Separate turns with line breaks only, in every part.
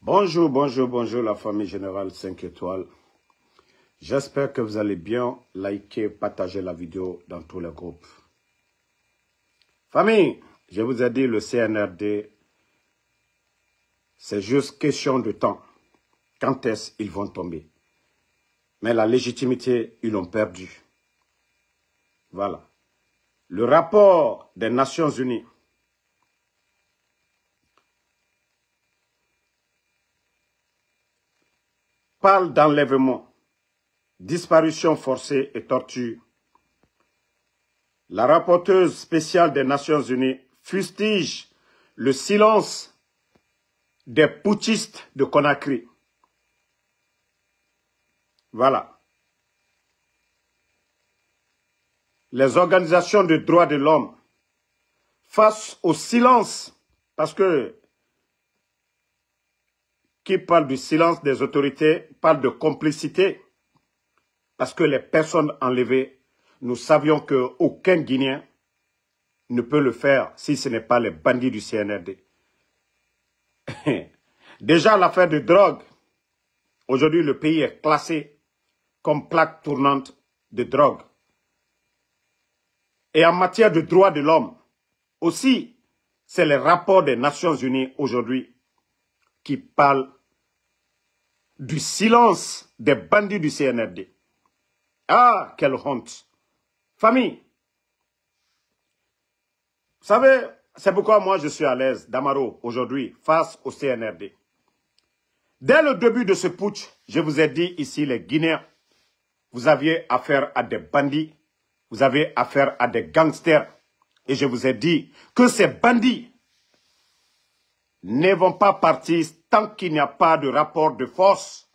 Bonjour, bonjour, bonjour la famille Générale 5 étoiles. J'espère que vous allez bien. Likez, partagez la vidéo dans tous les groupes. Famille, je vous ai dit le CNRD, c'est juste question de temps. Quand est-ce qu'ils vont tomber? Mais la légitimité, ils l'ont perdue. Voilà. Le rapport des Nations Unies parle d'enlèvement, disparition forcée et torture. La rapporteuse spéciale des Nations Unies fustige le silence des putschistes de Conakry. Voilà. Les organisations de droits de l'homme, face au silence, parce que qui parle du silence des autorités parle de complicité, parce que les personnes enlevées, nous savions qu'aucun Guinéen ne peut le faire si ce n'est pas les bandits du CNRD. Déjà, l'affaire de drogue, aujourd'hui, le pays est classé comme plaque tournante de drogue. Et en matière de droits de l'homme, aussi, c'est les rapports des Nations Unies aujourd'hui qui parlent du silence des bandits du CNRD. Ah, quelle honte! Famille, vous savez, c'est pourquoi moi je suis à l'aise, Damaro, aujourd'hui, face au CNRD. Dès le début de ce putsch, je vous ai dit ici, les Guinéens, vous aviez affaire à des bandits, vous avez affaire à des gangsters. Et je vous ai dit que ces bandits ne vont pas partir tant qu'il n'y a pas de rapport de force.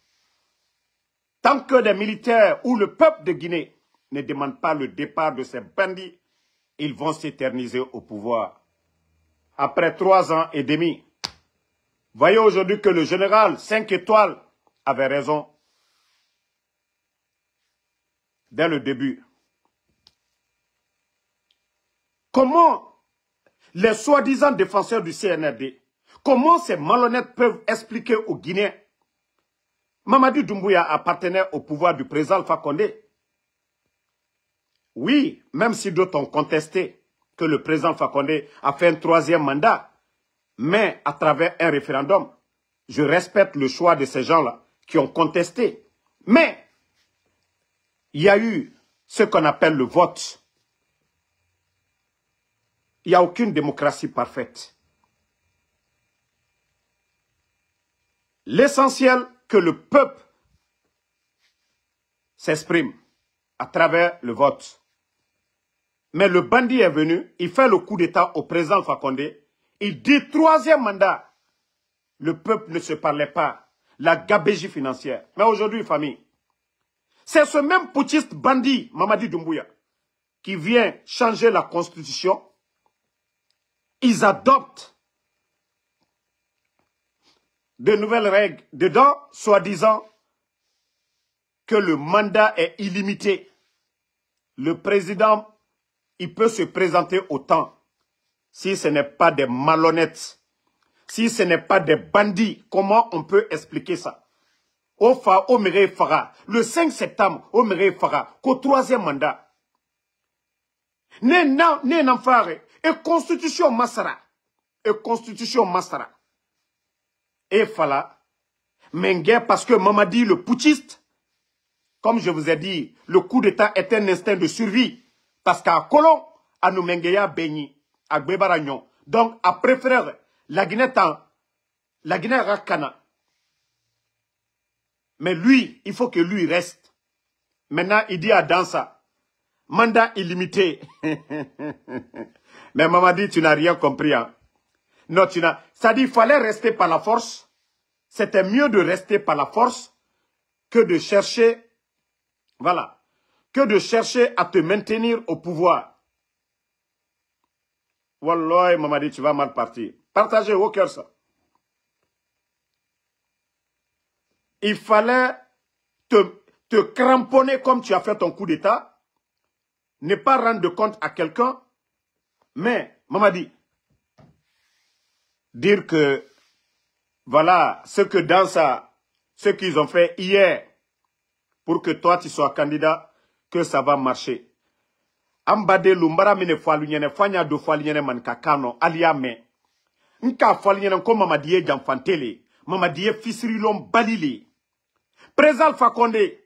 Tant que des militaires ou le peuple de Guinée ne demandent pas le départ de ces bandits, ils vont s'éterniser au pouvoir. Après 3 ans et demi, voyez aujourd'hui que le général 5 étoiles avait raison dès le début. Comment les soi-disant défenseurs du CNRD, comment ces malhonnêtes peuvent expliquer aux Guinéens? Mamadi Doumbouya appartenait au pouvoir du président Alpha Condé. Oui, même si d'autres ont contesté que le président Alpha Condé a fait un 3e mandat, mais à travers un référendum. Je respecte le choix de ces gens-là qui ont contesté. Mais il y a eu ce qu'on appelle le vote. Il n'y a aucune démocratie parfaite. L'essentiel, que le peuple s'exprime à travers le vote. Mais le bandit est venu, il fait le coup d'État au président Alpha Condé. Il dit 3e mandat. Le peuple ne se parlait pas. La gabégie financière. Mais aujourd'hui, famille, c'est ce même putschiste bandit, Mamadi Doumbouya, qui vient changer la constitution. Ils adoptent de nouvelles règles dedans, soi-disant que le mandat est illimité. Le président, il peut se présenter autant si ce n'est pas des malhonnêtes, si ce n'est pas des bandits. Comment on peut expliquer ça? Au Méré Farah, le 5 septembre, au Méré Farah, qu'au 3e mandat. Né n'enfare, et constitution Massara, et constitution Massara. Et Fala, Mengue, parce que Mamadi, le putschiste, comme je vous ai dit, le coup d'État est un instinct de survie. Parce qu'à Colon, à nous Mengeya Beni, à Gbebaragnon, donc à préférer la Guinée Rakana. Mais lui, il faut que lui reste. Maintenant, il dit à Dansa, mandat illimité. Mais Mamadi, tu n'as rien compris. Hein? Non, tu n'as... Ça dit, il fallait rester par la force. C'était mieux de rester par la force que de chercher... Voilà. Que de chercher à te maintenir au pouvoir. Wallah, Mamadi, tu vas mal partir. Partagez au cœur ça. Il fallait te cramponner comme tu as fait ton coup d'État. Ne pas rendre compte à quelqu'un. Mais, Mamadi, dire que, Voilà ce que dans ça, ce qu'ils ont fait hier, pour que toi tu sois candidat, que ça va marcher. Ambade lumbara mine falu nyene fanya do falu nyene man kakano aliame. Nka falu nyene ko mamadiye jamfantele, mamadiye fisirilom balili. Président Fakonde,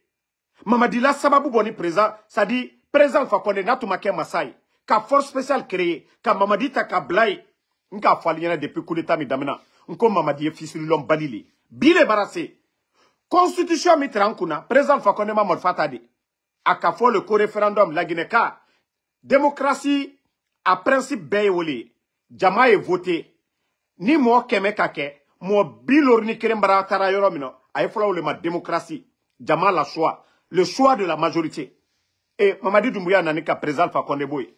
Mamadi la sababu boni président, ça dit président Fakonde natumake Masai, ka force spéciale créée, ka Mamadi ta ka blai, nka falu nyene depuis coup d'état mi damina, nko mamadiye fisirilom balili. Bile barase. Constitution mitrankuna, président Fakonde Mamad Fatade. Akafo le co-référendum la Guinée-Ka. Démocratie à principe bayewole. Jama est voté. Ni mo keme kake, mo bilor ni kerembara tarayoro mino. Aïfola ou le ma démocratie. Jama la choix. Le choix de la majorité. Et Mamadi Doumbouya nanika président Fakonde Boy.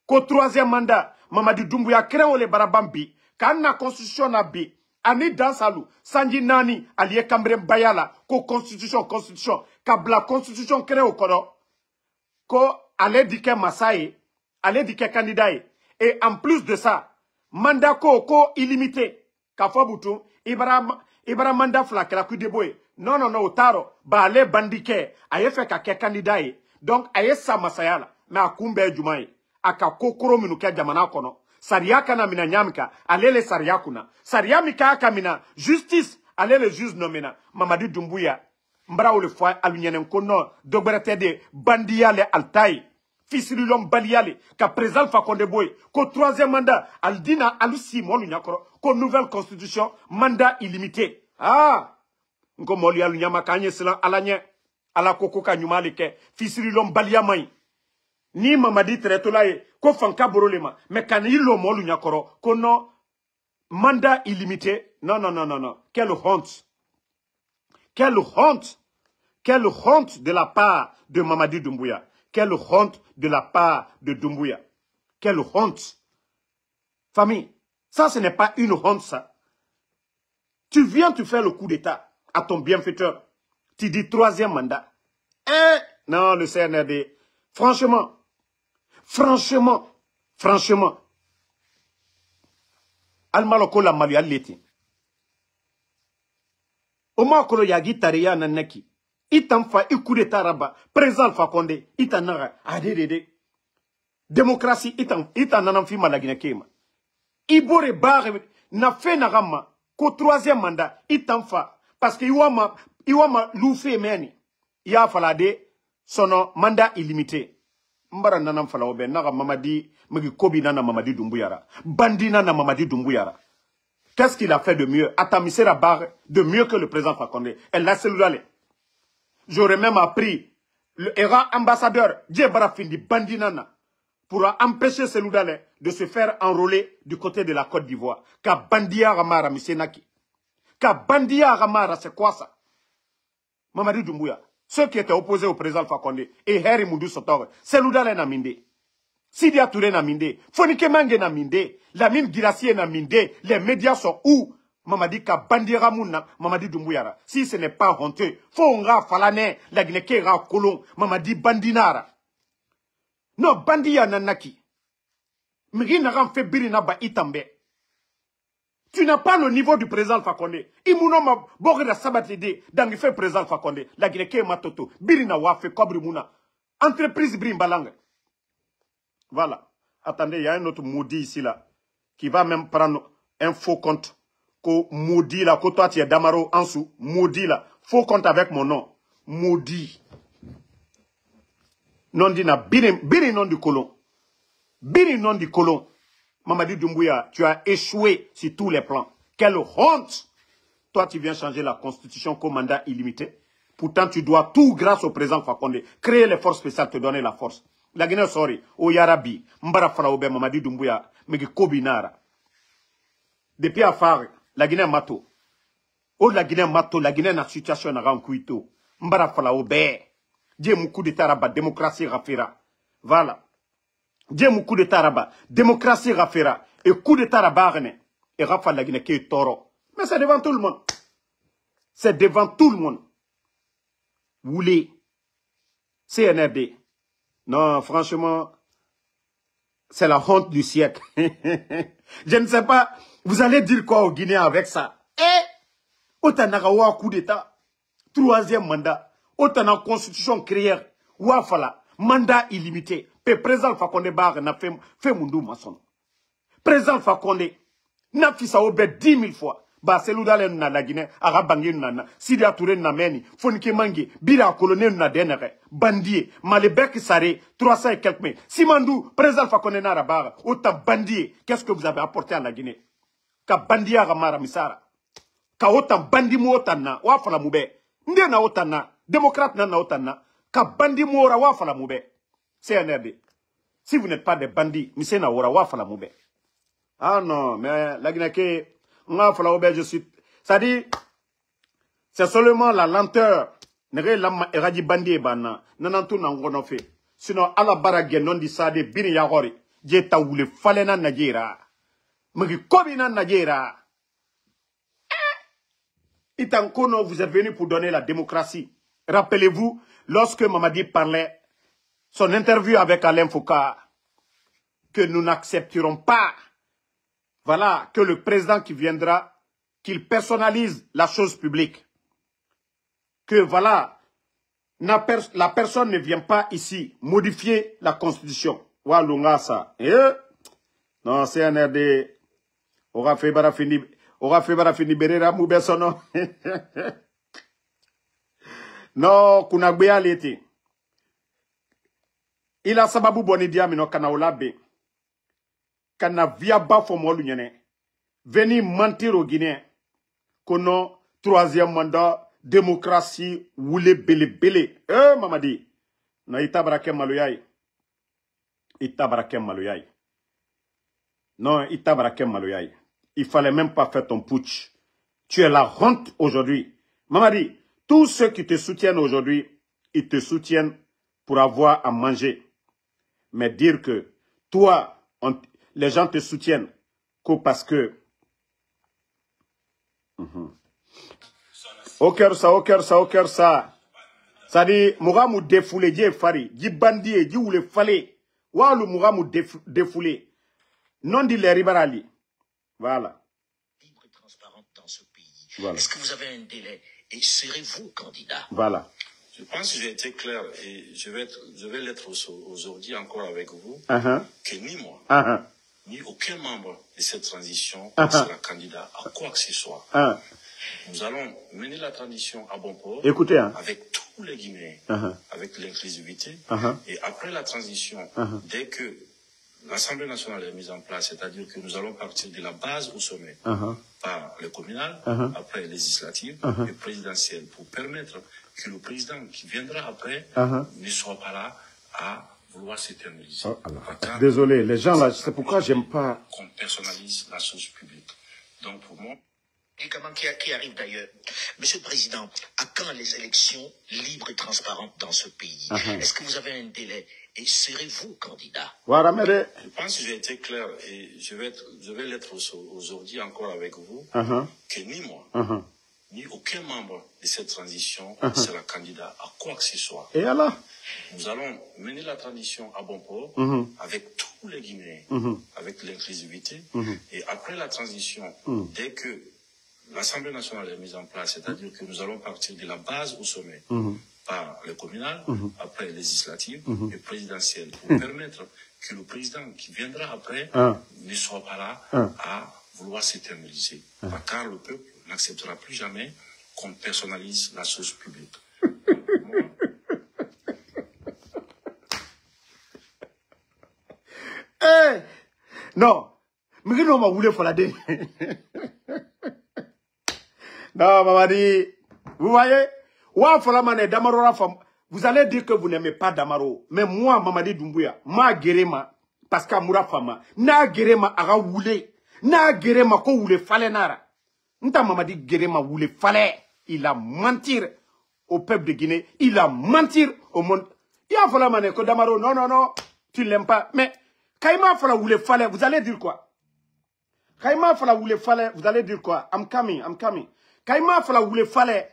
Qu'au troisième mandat, Mamadi Doumbouya crée le barabambi. Quand la constitution na bi. Ani dansalu, sanji nani, aliye kambrem bayala, ko constitution, kabla constitution crée au koro, ko ale dike masaye, ale dike candidat. Et en plus de ça, mandat ko illimité, ka fobutu, ibara mandat flakela ku deboye. Non, otaro, ba ale bandike, aye fait ka ke candidat. Donc, aye sa masayala, mais a kumbe jumaye, aka kokoro minuke jamana kono. Sariaka na mina nyamika, alele sariakuna. Sariamika akamina, justice, alele juge nomina. Mamadi Doumbouya, mbra ou le foie alunyenen kono, dogberete de bandiyale altai. Fisilulom baliale, ka président Fakonde Boy, ko troisième mandat, aldina alusi molu nyakoro, ko nouvelle constitution, mandat illimité. Ah! Nko moli alunyama kanye silan alanye, ala koko kanyumali ke, fisilulom baliamai. Ni Mamadi Tretolaye, ko fanka borolema, mais quand il lo molu nyakoro, ko non, mandat illimité. Non. Quelle honte. Quelle honte. Quelle honte de la part de Mamadi Doumbouya. Quelle honte de la part de Doumbouya. Quelle honte. Famille, ça ce n'est pas une honte ça. Tu viens te faire le coup d'état à ton bienfaiteur. Tu dis troisième mandat. Non, le CNRD. Franchement. Almaloko la malu aleti. Oma kolo yagi tariya nanaki. Itam fa ikude taraba. Président Fakonde. Itanaga. Adede. Démocratie. Itan nanam fi malagina kema. Ibore bare. Na fe nagama. Ko troisième mandat. Itam fa. Parce que iwama loufe meni. Ya falade. Sono mandat illimité. Mbara nanam fala obe naga Mamadi megi kobi nana Mamadi Doumbouya. Bandi nana Mamadi Doumbouya. Qu'est-ce qu'il a fait de mieux? Atamisé la barre de mieux que le président Fakonde. Elle l'a cellulale. J'aurais même appris le ERA ambassadeur Djebara Findi Bandi nana pour empêcher cellulale de se faire enrôler du côté de la Côte d'Ivoire. Ka bandia ramara misenaki. Ka bandia ramara c'est quoi ça? Mamadi Doumbouya. Ceux qui étaient opposés au président Fakonde et Harry Moudou Sotore, c'est Loudale na minde. Sidia Touré na minde. Fonike Mange na minde. Lamine Girassi na minde. Les médias sont où? Mamadi ka bandira mouna, Mamadi Doumbouya. Si ce n'est pas honteux, faut on ra falane, la Guinée ra kolon, Mamadi bandinara. Non, bandia nanaki. Miri na ram fait birina ba itambe. Tu n'as pas le niveau du président Fakonde. Imouno ma bogre sabatide dans le fait président Fakonde. La Guinée matoto. Birina wafe kobri mouna. Entreprise brimbalang. Voilà. Attendez, il y a un autre maudit ici là. Qui va même prendre un faux compte. Ko maudit là. Ko toi tu es Damaro en dessous. Maudit là. Faux compte avec mon nom. Maudit. Non dit na biri non du colon. Biri non du colon. Mamadi Doumbouya, tu as échoué sur tous les plans. Quelle honte! Toi, tu viens changer la constitution comme mandat illimité. Pourtant, tu dois tout grâce au président Fakonde. Créer les forces spéciales, te donner la force. La Guinée, sorry. O Yarabi, Mbara Falaoube, Mamadi Doumbouya, Megi Kobinara. Depuis Afar, la Guinée Mato. Oh, la Guinée Mato, la Guinée na situation na Rankuito. Mbara Falaoube. Dieu moukou de Taraba, démocratie rafira. Voilà. Dieu mou coup de taraba, démocratie rafera, et coup de taraba et Rafa la Guinée qui est toro. Mais c'est devant tout le monde. C'est devant tout le monde. Vous voulez CNRD. Non, franchement, c'est la honte du siècle. Je ne sais pas, vous allez dire quoi aux Guinéens avec ça? Autant n'a coup d'état. 3e mandat. Autant na constitution créée. Wafala. Mandat illimité. Président Fakonde Bar na fait mundu mason. Président Fakonde. Na fisa obe 10 000 fois. Ba seludale na la Guinée. Arabangi na. Sidia Touré na meni. Fonike mangi. Bira colonel na denere. Bandier. Malebek Saré. 300 et quelques mille. Simandou. Président Fakonde na rabar. Autant bandier. Qu'est-ce que vous avez apporté à la Guinée? Ka bandia ramara misara. Ka autant bandi mo autant na. Wafala moube. Nde na autant na. Démocrate na autant na. Ka bandi mo ora wafala moube. CNRD. Si vous n'êtes pas des bandits, monsieur na ora wafala moube. Ah non, mais la Guinée, je suis. Ça dit, c'est seulement la lenteur. Eradi bandi bana. Nanantou n'angono fait. Sinon, à la barage non di sade bini yagori. Jeta oule falena najera. Magi kobina najera. Itankono, vous êtes venu pour donner la démocratie. Rappelez-vous, lorsque Mamadi parlait, son interview avec Alain Foucault, que nous n'accepterons pas. Voilà, que le président qui viendra, qu'il personnalise la chose publique. Que voilà, la personne ne vient pas ici modifier la constitution. Walungasa. Non, CNRD aura fait barafini berera moubesono. Non, kunagbeya leti. Il a sababu bonidia mino kana olabe. Kana via bafo molu nyene. Venir mentir aux Guinéens. Kono 3e mandat, démocratie, woule bele. Mamadi. Na itabarakem maluyai. Itabarakem maluyai. Non, itabarakem maluyai. Il fallait même pas faire ton putsch. Tu es la honte aujourd'hui. Mamadi, tous ceux qui te soutiennent aujourd'hui, ils te soutiennent pour avoir à manger. Mais dire que toi, les gens te soutiennent que parce que... Au cœur ça. Ça dit, Mouramu défoulé, Dieu fari, Dieu bandit, Dieu ou le fallait. Oualou Mouramu défoulé. Non dit les ribarali. Voilà.
Libre et transparente dans ce pays.
Voilà.
Est-ce que vous avez un délai et serez-vous candidat?
Voilà.
Je pense que j'ai été clair et je vais l'être aujourd'hui encore avec vous, que ni moi, ni aucun membre de cette transition ne sera candidat à quoi que ce soit. Nous allons mener la transition à bon port.
Écoutez,
avec tous les Guinéens, avec l'inclusivité. Et après la transition, dès que l'Assemblée nationale est mise en place, c'est-à-dire que nous allons partir de la base au sommet, par le communal, après les législatives et présidentielles, pour permettre que le président qui viendra après ne soit pas là à vouloir s'éterniser.
Désolé, les gens là, c'est pourquoi j'aime pas
qu'on personnalise la chose publique. Donc pour moi...
Et comment qui arrive d'ailleurs? Monsieur le Président, à quand les élections libres et transparentes dans ce pays? Est-ce que vous avez un délai et serez-vous candidat?
Je pense que j'ai été clair et je vais l'être aujourd'hui encore avec vous, que ni moi, ni aucun membre de cette transition ne sera candidat à quoi que ce soit.
Et alors?
Nous allons mener la transition à bon port avec tous les Guinéens, avec l'inclusivité. Et après la transition, dès que l'Assemblée nationale est mise en place, c'est-à-dire que nous allons partir de la base au sommet, par le communal, après les législatives et présidentielles, pour permettre que le président qui viendra après ne soit pas là à vouloir s'éterniser. Car le peuple n'acceptera plus jamais qu'on personnalise la chose publique.
Non, mais non, ma voulu la dé. Non, Mamadi, vous voyez, vous allez dire que vous n'aimez pas Damaro. Mais moi, Mamadi Doumbouya, ma gerema, parce qu'à Mourafama, na gerema aga woulé, na gerema ko woulé fallait nara. Nta Mamadi gerema woulé fallait. Il a menti au peuple de Guinée, il a menti au monde. Il a fallu mané que Damaro, non, tu l'aimes pas. Mais, Kaima fala woulé fallait, vous allez dire quoi? Kaima fala woulé fallait, vous allez dire quoi? I'm coming. Kaima fala woulé fallait,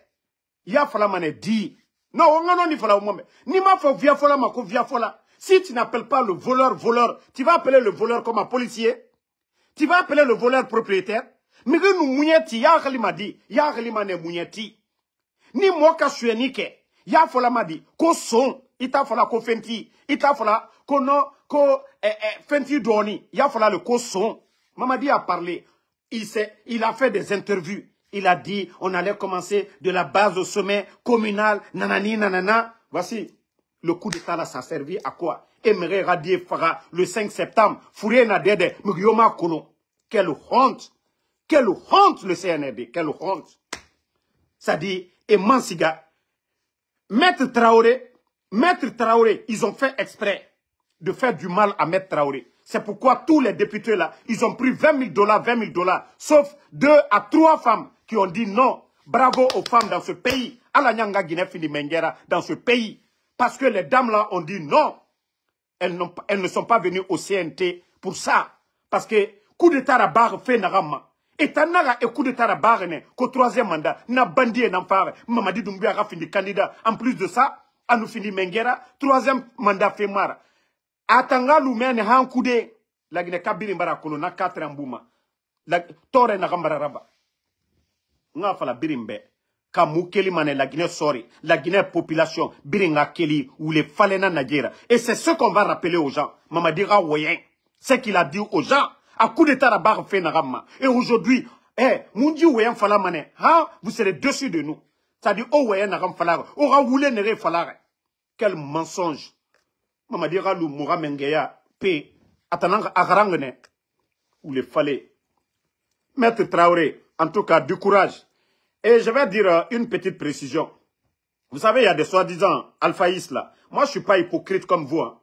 ya fala mané dit. Non, on n'en dit fala moi. Ni ma faut via fola ma ko via fola. Si tu n'appelles pas le voleur, tu vas appeler le voleur comme un policier. Tu vas appeler le voleur propriétaire. Mire nous mounieti, ya halima di, ya halima ne mounieti. Ni moka sueni ke, ya fola madi, ko son, ita fola ko fenti, ita fola ko no, ko fenti doni, ya fola le ko son. Mamadi a parlé, il a fait des interviews. Il a dit, on allait commencer de la base au sommet communal, nanani, nanana. Voici, le coup d'État là, ça a servi à quoi? Emere Radie Fara, le 5 septembre, Fourier Nadede, Mugiyoma Kolon. Quelle honte! Quelle honte le CNRD, quelle honte! Ça dit, et Mansiga, Maître Traoré, ils ont fait exprès de faire du mal à Maître Traoré. C'est pourquoi tous les députés là, ils ont pris $20 000, sauf 2 à 3 femmes qui ont dit non. Bravo aux femmes dans ce pays. Alanyanga Guinée Fini Menguera dans ce pays. Parce que les dames là ont dit non. Elles ne sont pas venues au CNT pour ça. Parce que coup d'état à barre fait narama. Et Tanaga et coup d'état à barre qu'au 3e mandat, n'a bandi et n'a pas Mamadi Doumbia a fini candidat. En plus de ça, à nous fini Menguera, 3e mandat fait mara. Atanga lumene hankude la Guinée kabiri mbara kono na 4 ambouma. La tore na gambara raba. Nga fala birimbe. Ka mukeli mane la Guinée sori. La Guinée population biringa keli ou les falena Nigeria. Et c'est ce qu'on va rappeler aux gens. Mamadira Woyen. C'est qu'il a dit aux gens. À coup d'état la barre fait narama. Et aujourd'hui, Mundi Woyen fala mane. Hein, vous serez dessus de nous. Ça dit, oh Woyen naram falare. Ora voulé nere falare. Quel mensonge. Mamadira Lou Moura Mengeya. P. Atanang Agarangene. Ou les fallait. Maître Traoré, en tout cas, du courage. Et je vais dire une petite précision. Vous savez, il y a des soi-disant alphaïstes là. Moi, je ne suis pas hypocrite comme vous. Hein.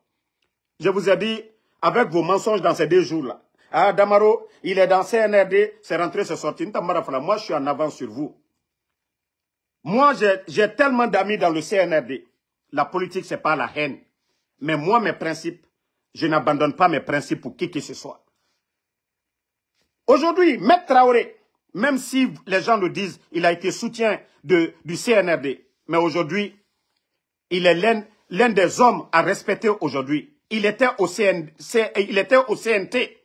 Je vous ai dit, avec vos mensonges dans ces 2 jours-là. Ah, Damaro, il est dans CNRD, c'est rentré, c'est sorti. Moi, je suis en avance sur vous. Moi, j'ai tellement d'amis dans le CNRD. La politique, ce n'est pas la haine. Mais moi, mes principes, je n'abandonne pas mes principes pour qui que ce soit. Aujourd'hui, Maître Traoré, même si les gens le disent, il a été soutien du CNRD. Mais aujourd'hui, il est l'un des hommes à respecter aujourd'hui. Il était au CNT.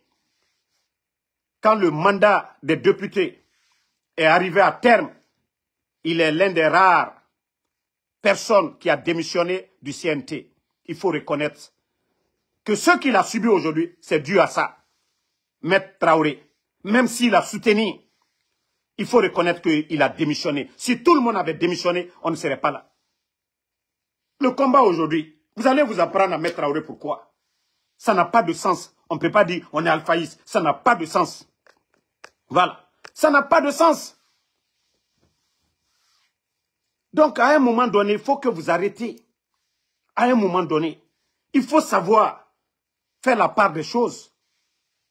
Quand le mandat des députés est arrivé à terme, il est l'un des rares personnes qui a démissionné du CNT. Il faut reconnaître que ce qu'il a subi aujourd'hui, c'est dû à ça. Maître Traoré, même s'il a soutenu, il faut reconnaître qu'il a démissionné. Si tout le monde avait démissionné, on ne serait pas là. Le combat aujourd'hui, vous allez vous apprendre à Maître Traoré pourquoi. Ça n'a pas de sens. On ne peut pas dire on est alphaïste. Ça n'a pas de sens. Voilà. Ça n'a pas de sens. Donc, à un moment donné, il faut que vous arrêtez. À un moment donné, il faut savoir faire la part des choses.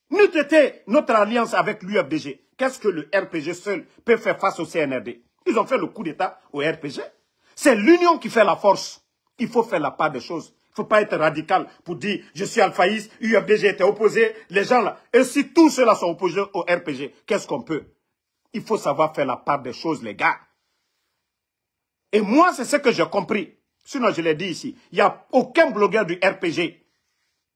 Nous était notre alliance avec l'UFDG. Qu'est-ce que le RPG seul peut faire face au CNRD? Ils ont fait le coup d'État au RPG. C'est l'union qui fait la force. Il faut faire la part des choses. Il ne faut pas être radical pour dire je suis alphaïste, UFDG était opposé, les gens là. Et si tous ceux-là sont opposés au RPG, qu'est-ce qu'on peut? Il faut savoir faire la part des choses, les gars. Et moi, c'est ce que j'ai compris. Sinon, je l'ai dit ici, il n'y a aucun blogueur du RPG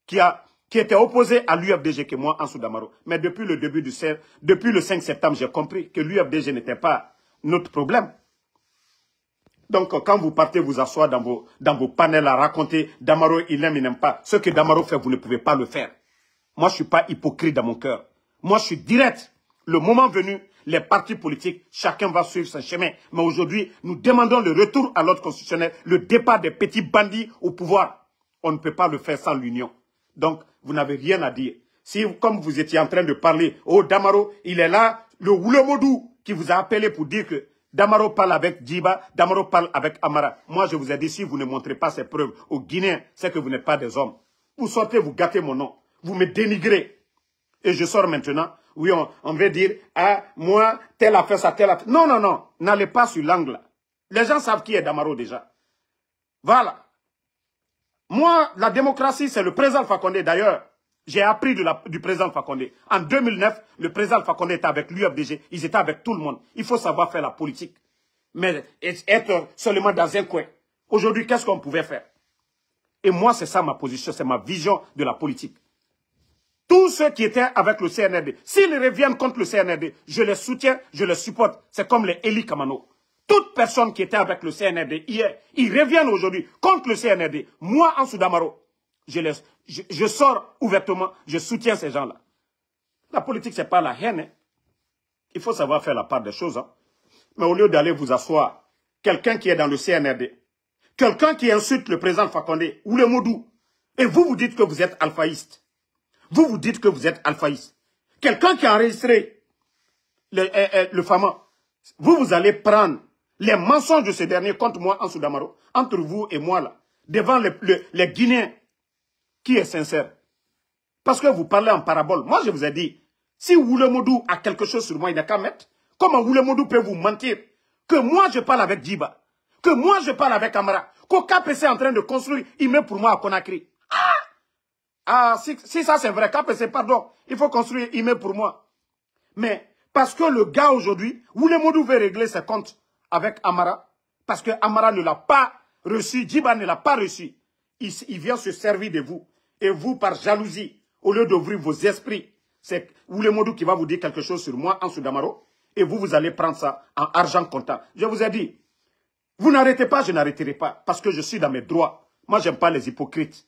qui était opposé à l'UFDG que moi, Ansou Damaro. Mais depuis le 5 septembre, j'ai compris que l'UFDG n'était pas notre problème. Donc, quand vous partez vous asseoir dans vos panels à raconter Damaro, il aime, il n'aime pas. Ce que Damaro fait, vous ne pouvez pas le faire. Moi, je ne suis pas hypocrite dans mon cœur. Moi, je suis direct. Le moment venu, les partis politiques, chacun va suivre son chemin. Mais aujourd'hui, nous demandons le retour à l'ordre constitutionnel, le départ des petits bandits au pouvoir. On ne peut pas le faire sans l'union. Donc, vous n'avez rien à dire. Si, comme vous étiez en train de parler, oh, Damaro, il est là, le Woulomodou qui vous a appelé pour dire que Damaro parle avec Djiba, Damaro parle avec Amara. Moi, je vous ai dit, si vous ne montrez pas ces preuves aux Guinéens, c'est que vous n'êtes pas des hommes. Vous sortez, vous gâtez mon nom. Vous me dénigrez. Et je sors maintenant. Oui, on veut dire, ah, moi, telle affaire, ça, telle affaire. Non, non, non. N'allez pas sur l'angle. Les gens savent qui est Damaro déjà. Voilà. Moi, la démocratie, c'est le président Alpha Condé. D'ailleurs, j'ai appris du président Alpha Condé. En 2009, le président Alpha Condé était avec l'UFDG. Ils étaient avec tout le monde. Il faut savoir faire la politique. Mais être seulement dans un coin. Aujourd'hui, qu'est-ce qu'on pouvait faire? Et moi, c'est ça ma position. C'est ma vision de la politique. Tous ceux qui étaient avec le CNRD, s'ils reviennent contre le CNRD, je les soutiens, je les supporte. C'est comme les Eli Kamano. Toute personne qui était avec le CNRD hier, ils reviennent aujourd'hui contre le CNRD. Moi, Ansou Damaro, je sors ouvertement, je soutiens ces gens-là. La politique, ce n'est pas la haine. Hein. Il faut savoir faire la part des choses. Hein. Mais au lieu d'aller vous asseoir, quelqu'un qui est dans le CNRD, quelqu'un qui insulte le président Fakonde ou le Modou, et vous dites que vous êtes alphaïste. Vous dites que vous êtes alphaïste. Quelqu'un qui a enregistré le Fama, vous allez prendre les mensonges de ce dernier contre moi, Ansou Damaro, entre vous et moi, là, devant les Guinéens, qui est sincère. Parce que vous parlez en parabole. Moi, je vous ai dit, si Woulemodou a quelque chose sur moi, il n'a qu'à mettre. Comment Woulemodou peut vous mentir? Que moi, je parle avec Djiba. Que moi, je parle avec Amara. Qu'au KPC est en train de construire, il met pour moi à Conakry. Si ça c'est vrai, KPC, pardon, il faut construire il met pour moi. Mais parce que le gars aujourd'hui, Woulemodou veut régler ses comptes avec Amara, parce que Amara ne l'a pas reçu, Djiba ne l'a pas reçu. Il vient se servir de vous. Et vous, par jalousie, au lieu d'ouvrir vos esprits, c'est Woulemodou qui va vous dire quelque chose sur moi, Ansou Damaro, et vous allez prendre ça en argent comptant. Je vous ai dit, vous n'arrêtez pas, je n'arrêterai pas, parce que je suis dans mes droits. Moi, j'aime pas les hypocrites.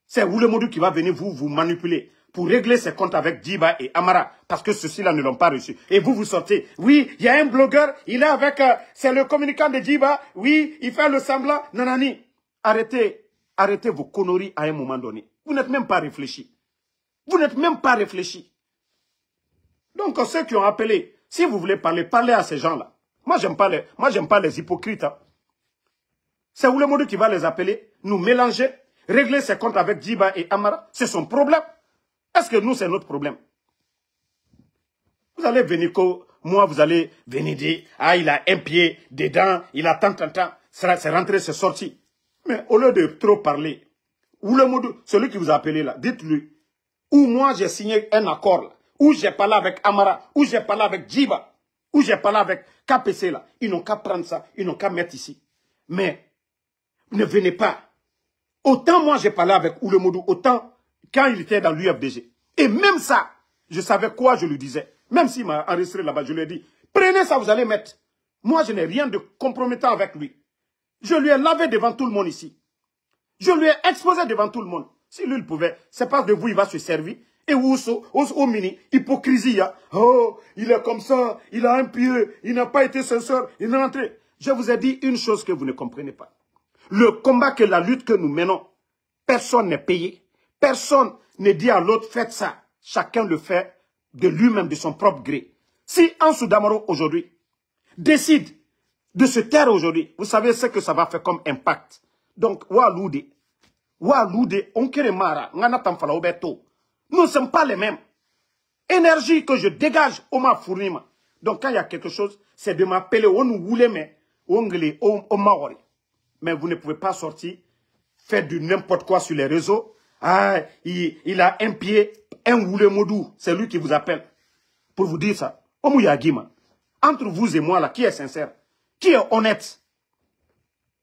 C'est Woulemodou qui va venir vous manipuler pour régler ses comptes avec Djiba et Amara, parce que ceux-là ne l'ont pas reçu. Et vous sortez. Oui, il y a un blogueur, il est avec, c'est le communicant de Djiba. Oui, il fait le semblant. Nanani. Arrêtez vos conneries à un moment donné. Vous n'êtes même pas réfléchi. Vous n'êtes même pas réfléchi. Donc, ceux qui ont appelé, si vous voulez parler, parlez à ces gens-là. Moi, j'aime pas les hypocrites. Hein. C'est Woulemodou qui va les appeler, nous mélanger, régler ses comptes avec Djiba et Amara. C'est son problème. Est-ce que nous, c'est notre problème? Vous allez venir, moi, vous allez venir dire, ah, il a un pied dedans, il a tant. C'est rentré, c'est sorti. Mais au lieu de trop parler, Woulemodou, celui qui vous a appelé là, dites-lui, où moi j'ai signé un accord là, où j'ai parlé avec Amara, où j'ai parlé avec Djiba, où j'ai parlé avec KPC là, ils n'ont qu'à prendre ça, ils n'ont qu'à mettre ici. Mais, ne venez pas. Autant moi j'ai parlé avec Woulemodou, autant quand il était dans l'UFDG. Et même ça, je savais quoi je lui disais. Même s'il m'a enregistré là-bas, je lui ai dit, prenez ça, vous allez mettre. Moi je n'ai rien de compromettant avec lui. Je lui ai lavé devant tout le monde ici. Je lui ai exposé devant tout le monde. Si lui, il pouvait, c'est pas de vous, il va se servir. Et au mini, hypocrisie. Hein? Oh, il est comme ça, il a un pied, il n'a pas été sincère, il est rentré. Je vous ai dit une chose que vous ne comprenez pas. Le combat, que la lutte que nous menons, personne n'est payé. Personne ne dit à l'autre, faites ça. Chacun le fait de lui-même, de son propre gré. Si Ansou Damaro aujourd'hui décide de se taire aujourd'hui, vous savez ce que ça va faire comme impact. Donc, Waloude, on kere mara, nous ne sommes pas les mêmes. Énergie que je dégage, on m'a fourni. Donc, quand il y a quelque chose, c'est de m'appeler, on nous voulait, mais on m'a. Mais vous ne pouvez pas sortir, faire du n'importe quoi sur les réseaux. Ah, il a un pied, un Woulemodou, c'est lui qui vous appelle. Pour vous dire ça. Entre vous et moi, là, qui est sincère? Qui est honnête?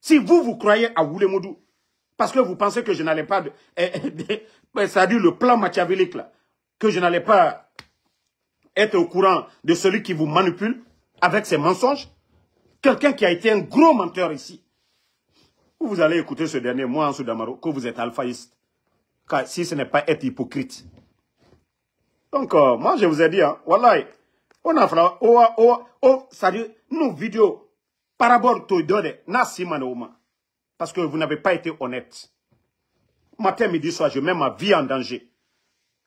Si vous croyez à Woulemodou, parce que vous pensez que je n'allais pas... c'est-à-dire le plan machiavélique, là, que je n'allais pas être au courant de celui qui vous manipule avec ses mensonges, quelqu'un qui a été un gros menteur ici. Vous allez écouter ce dernier, moi, Ansou Damaro, que vous êtes alphaïste. Car si ce n'est pas être hypocrite. Donc, moi, je vous ai dit, hein, wallahi, on a fait, c'est-à-dire, nos vidéos, parabole, parce que vous n'avez pas été honnête. Matin, midi, soir, je mets ma vie en danger.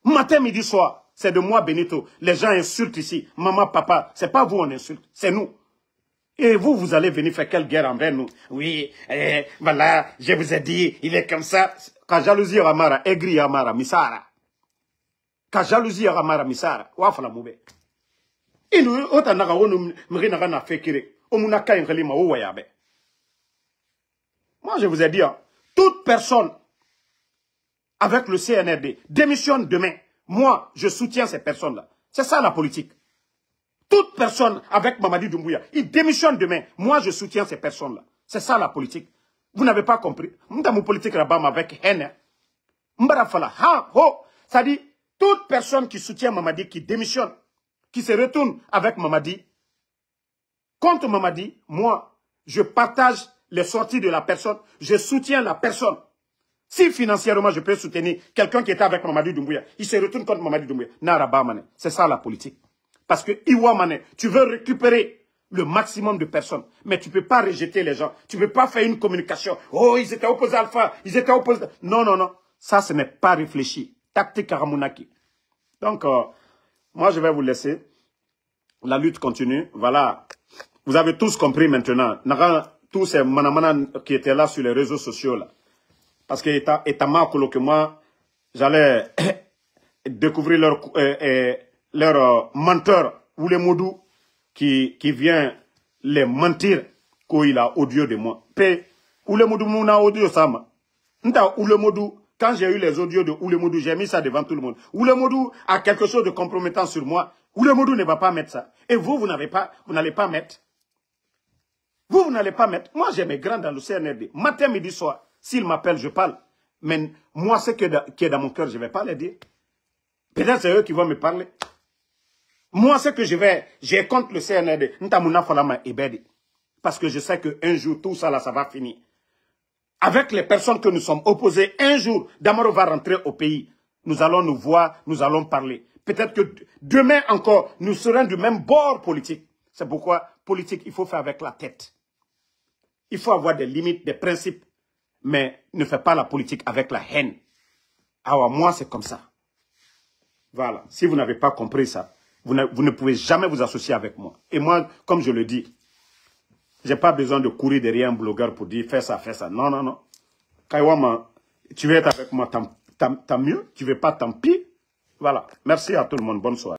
Matin, midi, soir, c'est de moi, Benito. Les gens insultent ici. Maman, papa, c'est pas vous on insulte, c'est nous. Et vous allez venir faire quelle guerre envers nous? Oui, voilà, je vous ai dit, il est comme ça. Quand jalousie Ramara, aigri Ramara, Misara. Quand jalousie Ramara, Misara, wafala moube. Et nous, otanaga, on m'rinaga na fekire. Omunaka ingelima, ouwayabe. Moi, je vous ai dit, hein, toute personne avec le CNRD démissionne demain. Moi, je soutiens ces personnes-là. C'est ça la politique. Toute personne avec Mamadi Doumbouya, il démissionne demain. Moi, je soutiens ces personnes-là. C'est ça la politique. Vous n'avez pas compris. M'damou politique là-bas avec haine. M'barafala. Ha, ho. Ça dit, toute personne qui soutient Mamadi, qui démissionne, qui se retourne avec Mamadi, contre Mamadi, moi, je partage les sorties de la personne, je soutiens la personne. Si financièrement je peux soutenir quelqu'un qui était avec Mamadi Doumbouya, il se retourne contre Mamadi Doumbouya. Naraba Mané, c'est ça la politique. Parce que Iwa Mané, tu veux récupérer le maximum de personnes, mais tu ne peux pas rejeter les gens. Tu ne peux pas faire une communication. Oh, ils étaient opposés à Alpha, ils étaient opposés. Non, non, non. Ça, ce n'est pas réfléchi. Tactique Karamounaki. Donc, moi, je vais vous laisser. La lutte continue. Voilà. Vous avez tous compris maintenant. Tous ces manamana qui étaient là sur les réseaux sociaux, là. Parce que que moi, j'allais découvrir leur menteur, ou les Moudou, qui vient les mentir qu'il a audio de moi. Ou le Moudou mouna audio ça, ou le Moudou, quand j'ai eu les audios de Oulemoudou, j'ai mis ça devant tout le monde. Oulemoudou a quelque chose de compromettant sur moi. Oulemoudou ne va pas mettre ça. Et vous n'allez pas mettre. Vous n'allez pas mettre. Moi, j'ai mes grands dans le CNRD. Matin, midi, soir. S'ils m'appellent, je parle. Mais moi, ce qui est dans mon cœur, je ne vais pas les dire. Peut-être c'est eux qui vont me parler. Moi, ce que j'ai contre le CNRD. Parce que je sais qu'un jour, tout ça, là, ça va finir. Avec les personnes que nous sommes opposées, un jour, Damaro va rentrer au pays. Nous allons nous voir, nous allons parler. Peut-être que demain encore, nous serons du même bord politique. C'est pourquoi, politique, il faut faire avec la tête. Il faut avoir des limites, des principes. Mais ne faites pas la politique avec la haine. Alors, moi, c'est comme ça. Voilà. Si vous n'avez pas compris ça, vous ne pouvez jamais vous associer avec moi. Et moi, comme je le dis, je n'ai pas besoin de courir derrière un blogueur pour dire fais ça, fais ça. Non, non, non. Kaiwama, tu veux être avec moi, tant mieux. Tu ne veux pas, tant pis. Voilà. Merci à tout le monde. Bonne soirée.